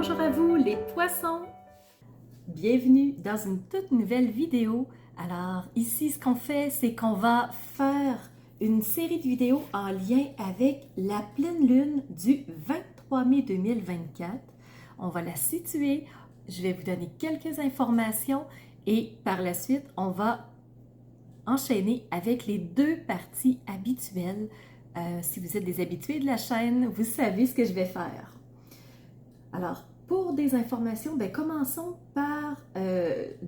Bonjour à vous les poissons! Bienvenue dans une toute nouvelle vidéo. Alors ici ce qu'on fait, c'est qu'on va faire une série de vidéos en lien avec la pleine lune du 23 mai 2024. On va la situer, je vais vous donner quelques informations et par la suite, on va enchaîner avec les deux parties habituelles. Si vous êtes des habitués de la chaîne, vous savez ce que je vais faire. Alors, pour des informations, commençons par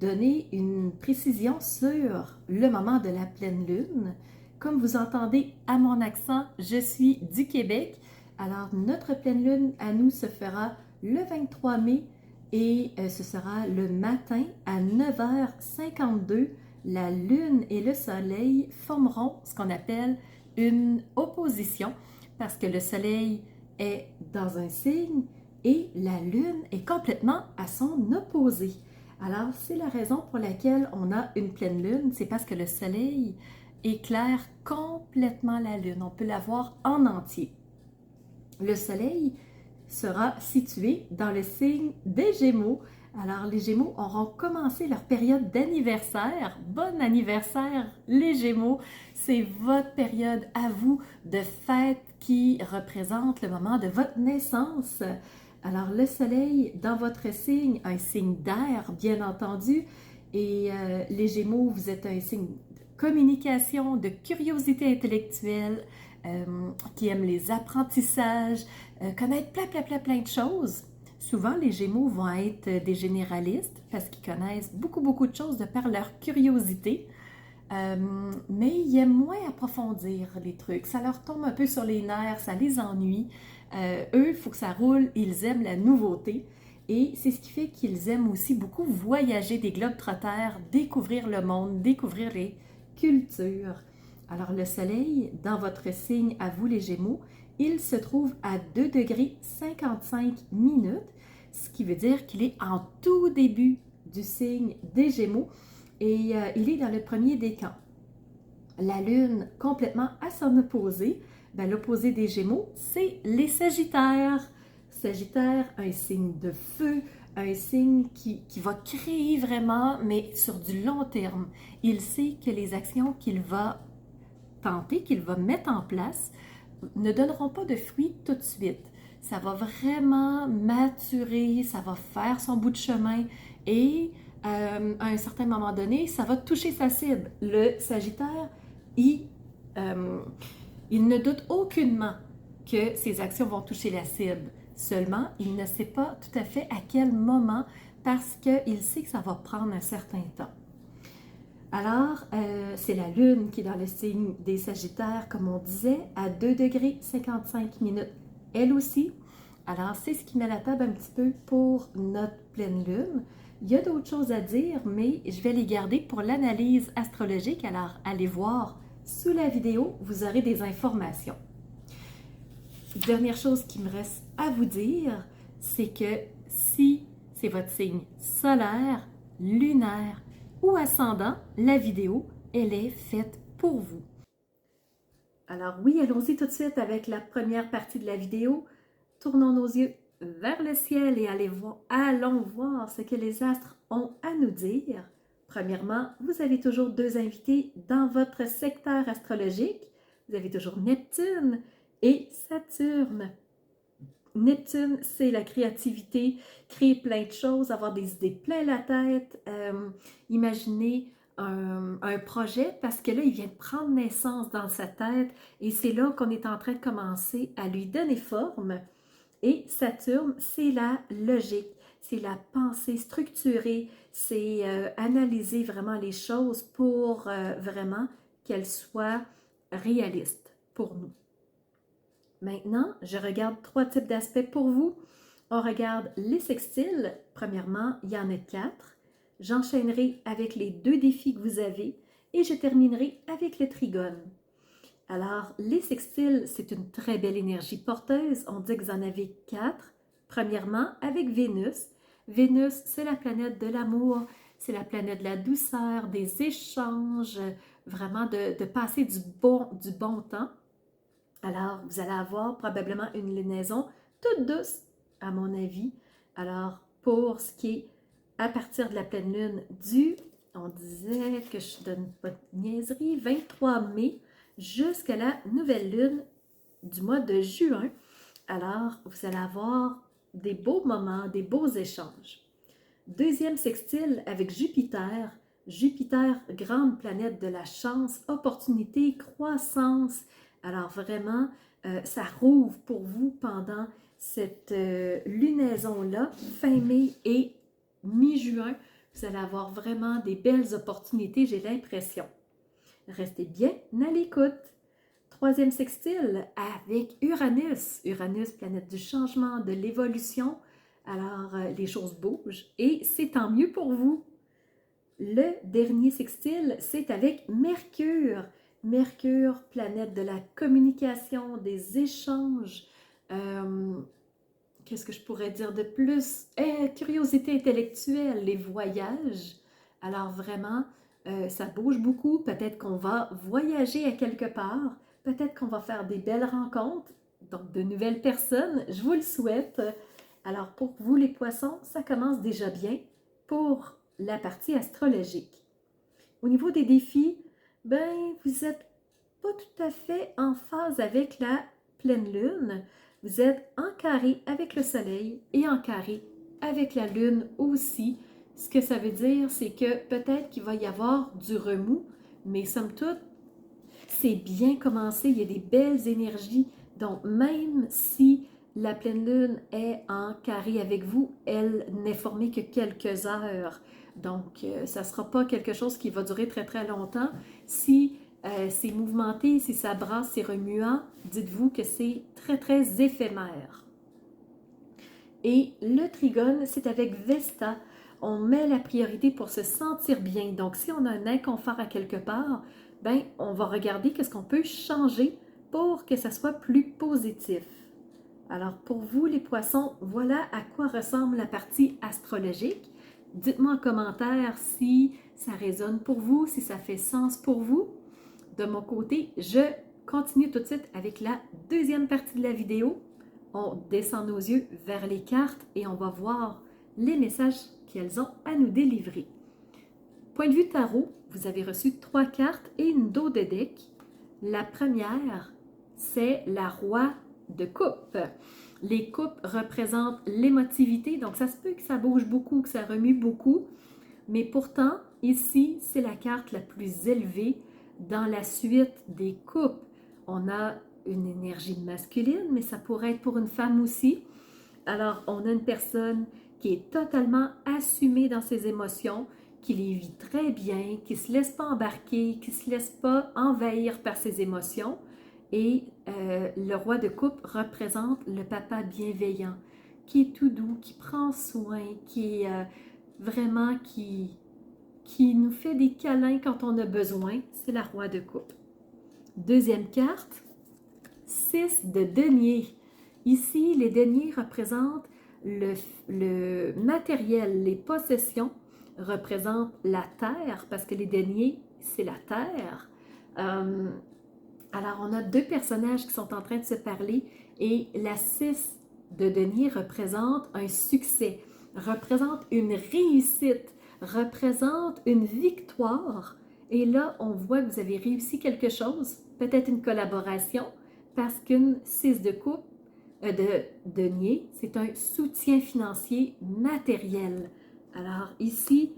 donner une précision sur le moment de la pleine lune. Comme vous entendez à mon accent, je suis du Québec. Alors, notre pleine lune à nous se fera le 23 mai et ce sera le matin à 9h52. La lune et le soleil formeront ce qu'on appelle une opposition parce que le soleil est dans un signe et la lune est complètement à son opposé. Alors, c'est la raison pour laquelle on a une pleine lune, c'est parce que le soleil éclaire complètement la lune. On peut la voir en entier. Le soleil sera situé dans le signe des Gémeaux. Alors, les Gémeaux auront commencé leur période d'anniversaire. Bon anniversaire, les Gémeaux! C'est votre période à vous de fête qui représente le moment de votre naissance. Alors, le soleil dans votre signe, un signe d'air, bien entendu, et les Gémeaux, vous êtes un signe de communication, de curiosité intellectuelle, qui aime les apprentissages, connaître plein de choses. Souvent, les Gémeaux vont être des généralistes parce qu'ils connaissent beaucoup de choses de par leur curiosité. Mais ils aiment moins approfondir les trucs. Ça leur tombe un peu sur les nerfs, ça les ennuie. Eux, il faut que ça roule, ils aiment la nouveauté. Et c'est ce qui fait qu'ils aiment aussi beaucoup voyager des globetrotters, découvrir le monde, découvrir les cultures. Alors le soleil, dans votre signe à vous les Gémeaux, il se trouve à 2 degrés 55 minutes, ce qui veut dire qu'il est en tout début du signe des Gémeaux et il est dans le premier décan. La lune complètement à son opposé, l'opposé des Gémeaux, c'est les Sagittaires. Sagittaire, un signe de feu, un signe qui va créer vraiment, mais sur du long terme. Il sait que les actions qu'il va tenter, qu'il va mettre en place, ne donneront pas de fruits tout de suite. Ça va vraiment maturer, ça va faire son bout de chemin et à un certain moment donné, ça va toucher sa cible. Le Sagittaire, il ne doute aucunement que ses actions vont toucher la cible. Seulement, il ne sait pas tout à fait à quel moment parce qu'il sait que ça va prendre un certain temps. Alors, c'est la lune qui est dans le signe des Sagittaires, comme on disait, à 2 degrés 55 minutes. Elle aussi. Alors, c'est ce qui met la table un petit peu pour notre pleine lune. Il y a d'autres choses à dire, mais je vais les garder pour l'analyse astrologique. Alors, allez voir sous la vidéo, vous aurez des informations. Dernière chose qui me reste à vous dire, c'est que si c'est votre signe solaire, lunaire ou ascendant, la vidéo, elle est faite pour vous. Alors oui, allons-y tout de suite avec la première partie de la vidéo. Tournons nos yeux vers le ciel et allons voir ce que les astres ont à nous dire. Premièrement, vous avez toujours deux invités dans votre secteur astrologique. Vous avez toujours Neptune et Saturne. Neptune, c'est la créativité, créer plein de choses, avoir des idées plein la tête, imaginer un projet parce que là, il vient de prendre naissance dans sa tête et c'est là qu'on est en train de commencer à lui donner forme. Et Saturne, c'est la logique, c'est la pensée structurée, c'est analyser vraiment les choses pour vraiment qu'elles soient réalistes pour nous. Maintenant, je regarde trois types d'aspects pour vous. On regarde les sextiles. Premièrement, il y en a 4. J'enchaînerai avec les 2 défis que vous avez et je terminerai avec le trigone. Alors, les sextiles, c'est une très belle énergie porteuse. On dit que vous en avez 4. Premièrement, avec Vénus. Vénus, c'est la planète de l'amour, c'est la planète de la douceur, des échanges, vraiment de passer du bon temps. Alors, vous allez avoir probablement une lunaison toute douce, à mon avis, Alors, pour ce qui est à partir de la pleine lune on disait que je donne pas de niaiserie, 23 mai jusqu'à la nouvelle lune du mois de juin. Alors, vous allez avoir des beaux moments, des beaux échanges. Deuxième sextile avec Jupiter. Jupiter, grande planète de la chance, opportunité, croissance. Alors vraiment, ça rouvre pour vous pendant cette lunaison-là, fin mai et mi-juin. Vous allez avoir vraiment des belles opportunités, j'ai l'impression. Restez bien à l'écoute. Troisième sextile avec Uranus. Uranus, planète du changement, de l'évolution. Alors, les choses bougent et c'est tant mieux pour vous. Le dernier sextile, c'est avec Mercure. Mercure, planète de la communication, des échanges. Qu'est-ce que je pourrais dire de plus? Curiosité intellectuelle, les voyages. Alors vraiment, ça bouge beaucoup. Peut-être qu'on va voyager à quelque part. Peut-être qu'on va faire des belles rencontres, donc de nouvelles personnes. Je vous le souhaite. Alors pour vous les poissons, ça commence déjà bien pour la partie astrologique. Au niveau des défis, ben vous n'êtes pas tout à fait en phase avec la pleine lune. Vous êtes en carré avec le soleil et en carré avec la lune aussi. Ce que ça veut dire, c'est que peut-être qu'il va y avoir du remous, mais somme toute, c'est bien commencé, il y a des belles énergies. Donc, même si la pleine lune est en carré avec vous, elle n'est formée que quelques heures. Donc, ça ne sera pas quelque chose qui va durer très, très longtemps. Si c'est mouvementé, si ça brasse, c'est remuant, dites-vous que c'est très, très éphémère. Et le trigone, c'est avec Vesta. On met la priorité pour se sentir bien. Donc, si on a un inconfort à quelque part, ben, on va regarder qu'est-ce qu'on peut changer pour que ça soit plus positif. Alors, pour vous, les poissons, voilà à quoi ressemble la partie astrologique. Dites-moi en commentaire si ça résonne pour vous, si ça fait sens pour vous. De mon côté, je continue tout de suite avec la deuxième partie de la vidéo. On descend nos yeux vers les cartes et on va voir les messages qu'elles ont à nous délivrer. Point de vue tarot, vous avez reçu 3 cartes et une dos de deck. La première, c'est la roi de coupe. Les coupes représentent l'émotivité, donc ça se peut que ça bouge beaucoup, que ça remue beaucoup, mais pourtant, ici, c'est la carte la plus élevée dans la suite des coupes. On a une énergie masculine, mais ça pourrait être pour une femme aussi. Alors, on a une personne qui est totalement assumée dans ses émotions, qui les vit très bien, qui ne se laisse pas embarquer, qui ne se laisse pas envahir par ses émotions. Et le roi de coupe représente le papa bienveillant, qui est tout doux, qui prend soin, qui est vraiment qui nous fait des câlins quand on a besoin. C'est la roi de coupe. Deuxième carte, 6 de denier. Ici, les deniers représentent le matériel, les possessions représentent la terre, parce que les deniers, c'est la terre. Alors, on a 2 personnages qui sont en train de se parler et la 6 de denier représente un succès, représente une réussite, représente une victoire. Et là, on voit que vous avez réussi quelque chose, peut-être une collaboration, parce qu'une 6 de coupe, de denier, c'est un soutien financier matériel. Alors ici,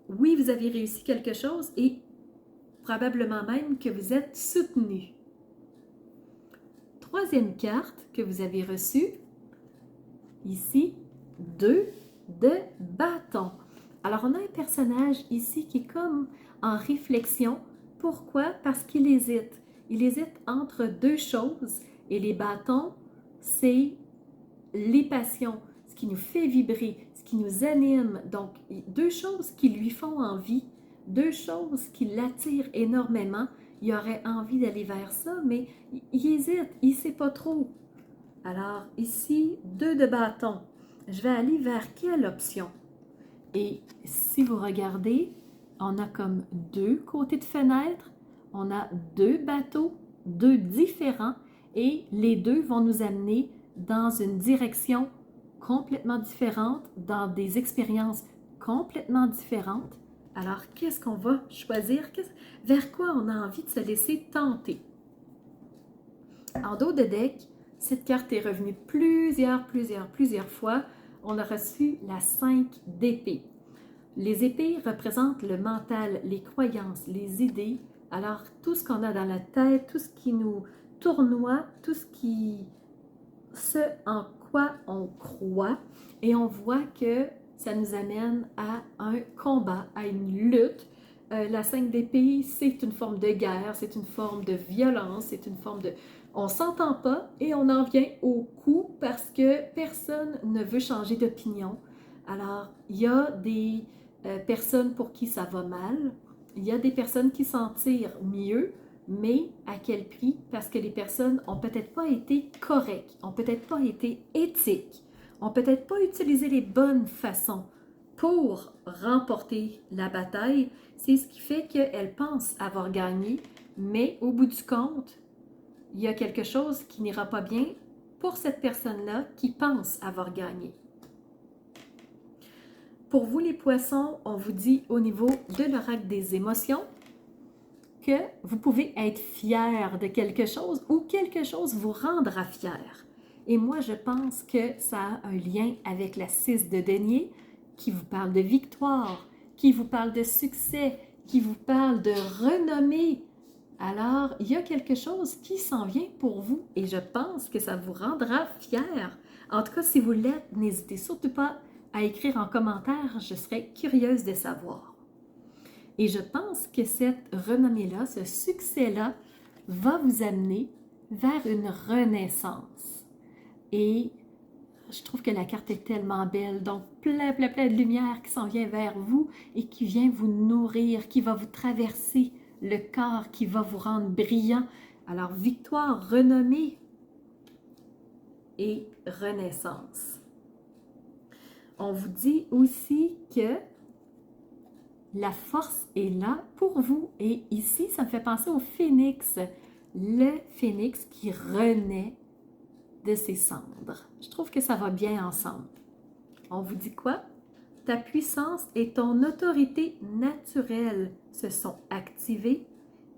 oui, vous avez réussi quelque chose et probablement même que vous êtes soutenu. Troisième carte que vous avez reçue, ici, 2 de bâton. Alors, on a un personnage ici qui est comme en réflexion. Pourquoi? Parce qu'il hésite. Il hésite entre 2 choses et les bâtons, c'est les passions, ce qui nous fait vibrer, ce qui nous anime. Donc, 2 choses qui lui font envie, 2 choses qui l'attirent énormément. Il aurait envie d'aller vers ça, mais il hésite, il ne sait pas trop. Alors, ici, 2 de bâton. Je vais aller vers quelle option? Et si vous regardez, on a comme 2 côtés de fenêtre, on a 2 bateaux, 2 différents, et les 2 vont nous amener dans une direction complètement différentes, dans des expériences complètement différentes. Alors, qu'est-ce qu'on va choisir? Vers quoi on a envie de se laisser tenter? En dos de deck, cette carte est revenue plusieurs fois. On a reçu la 5 d'épée. Les épées représentent le mental, les croyances, les idées. Alors, tout ce qu'on a dans la tête, tout ce qui nous tournoie, ce en quoi on croit. Et on voit que ça nous amène à un combat, à une lutte. La 5 d'épée, c'est une forme de guerre, c'est une forme de violence, c'est une forme de... On ne s'entend pas et on en vient au coup parce que personne ne veut changer d'opinion. Alors, il y a des personnes pour qui ça va mal, il y a des personnes qui s'en tirent mieux, mais à quel prix? Parce que les personnes n'ont peut-être pas été correctes, n'ont peut-être pas été éthiques, n'ont peut-être pas utilisé les bonnes façons pour remporter la bataille. C'est ce qui fait qu'elles pensent avoir gagné, mais au bout du compte, il y a quelque chose qui n'ira pas bien pour cette personne-là qui pense avoir gagné. Pour vous les poissons, on vous dit au niveau de l'oracle des émotions que vous pouvez être fier de quelque chose ou quelque chose vous rendra fier. Et moi, je pense que ça a un lien avec la 6 de denier qui vous parle de victoire, qui vous parle de succès, qui vous parle de renommée. Alors, il y a quelque chose qui s'en vient pour vous et je pense que ça vous rendra fier. En tout cas, si vous l'êtes, n'hésitez surtout pas à écrire en commentaire, je serais curieuse de savoir. Et je pense que cette renommée-là, ce succès-là, va vous amener vers une renaissance. Et je trouve que la carte est tellement belle, donc plein de lumière qui s'en vient vers vous et qui vient vous nourrir, qui va vous traverser le corps, qui va vous rendre brillant. Alors, victoire, renommée et renaissance. On vous dit aussi que la force est là pour vous. Et ici, ça me fait penser au phénix. Le phénix qui renaît de ses cendres. Je trouve que ça va bien ensemble. On vous dit quoi? Ta puissance et ton autorité naturelle se sont activées.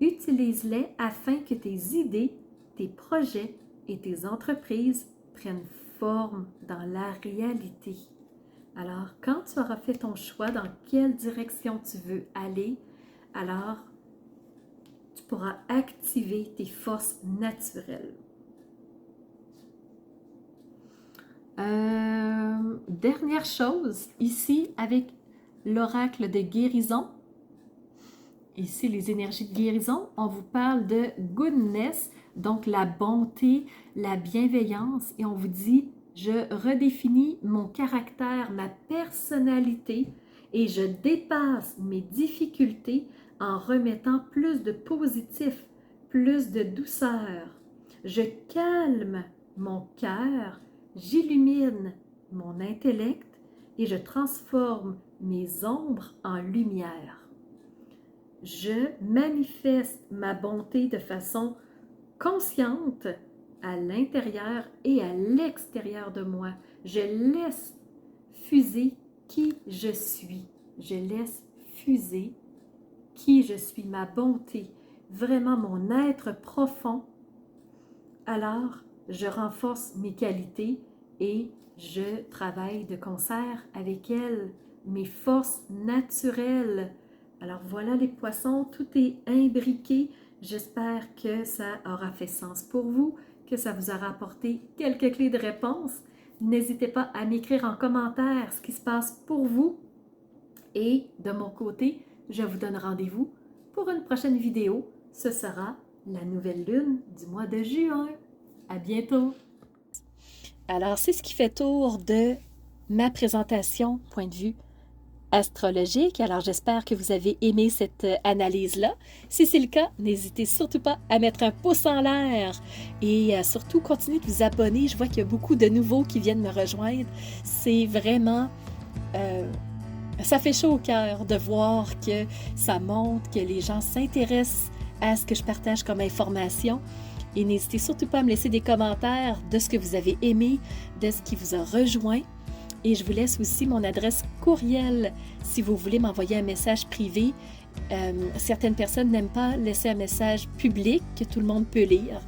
Utilise-les afin que tes idées, tes projets et tes entreprises prennent forme dans la réalité. Alors, quand tu auras fait ton choix dans quelle direction tu veux aller, alors tu pourras activer tes forces naturelles. Dernière chose, ici avec l'oracle de guérison, ici les énergies de guérison, on vous parle de goodness, donc la bonté, la bienveillance, et on vous dit je redéfinis mon caractère, ma personnalité et je dépasse mes difficultés en remettant plus de positif, plus de douceur. Je calme mon cœur, j'illumine mon intellect et je transforme mes ombres en lumière. Je manifeste ma bonté de façon consciente à l'intérieur et à l'extérieur de moi. Je laisse fuser qui je suis. Je laisse fuser qui je suis, ma bonté, vraiment mon être profond. Alors, je renforce mes qualités et je travaille de concert avec elles, mes forces naturelles. Alors voilà les poissons, tout est imbriqué. J'espère que ça aura fait sens pour vous, que ça vous aura apporté quelques clés de réponse. N'hésitez pas à m'écrire en commentaire ce qui se passe pour vous. Et de mon côté, je vous donne rendez-vous pour une prochaine vidéo. Ce sera la nouvelle lune du mois de juin. À bientôt! Alors, c'est ce qui fait tour de ma présentation, point de vue astrologique. Alors, j'espère que vous avez aimé cette analyse-là. Si c'est le cas, n'hésitez surtout pas à mettre un pouce en l'air et surtout continuez de vous abonner. Je vois qu'il y a beaucoup de nouveaux qui viennent me rejoindre. C'est vraiment... ça fait chaud au cœur de voir que ça montre, que les gens s'intéressent à ce que je partage comme information. Et n'hésitez surtout pas à me laisser des commentaires de ce que vous avez aimé, de ce qui vous a rejoint. Et je vous laisse aussi mon adresse courriel si vous voulez m'envoyer un message privé. Certaines personnes n'aiment pas laisser un message public que tout le monde peut lire.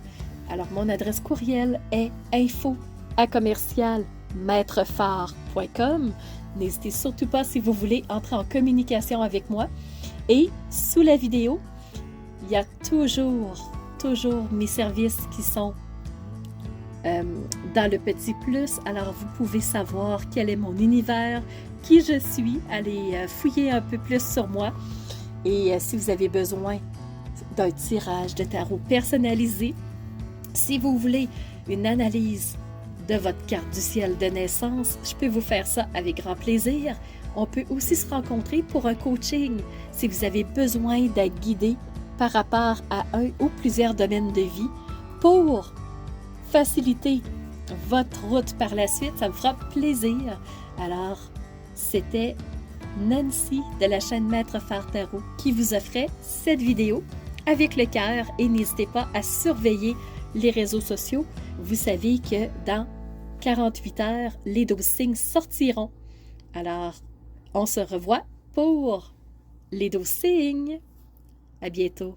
Alors, mon adresse courriel est info@commercialmaitrefort.com. N'hésitez surtout pas si vous voulez entrer en communication avec moi. Et sous la vidéo, il y a toujours mes services qui sont dans le petit plus. Alors, vous pouvez savoir quel est mon univers, qui je suis, allez fouiller un peu plus sur moi. Et si vous avez besoin d'un tirage de tarot personnalisé, si vous voulez une analyse de votre carte du ciel de naissance, je peux vous faire ça avec grand plaisir. On peut aussi se rencontrer pour un coaching si vous avez besoin d'être guidé par rapport à un ou plusieurs domaines de vie pour faciliter votre route par la suite. Ça me fera plaisir. Alors, c'était Nancy de la chaîne Maître Fort Tarot qui vous offrait cette vidéo avec le cœur et n'hésitez pas à surveiller les réseaux sociaux. Vous savez que dans 48 heures, les 12 signes sortiront. Alors, on se revoit pour les 12 signes. À bientôt.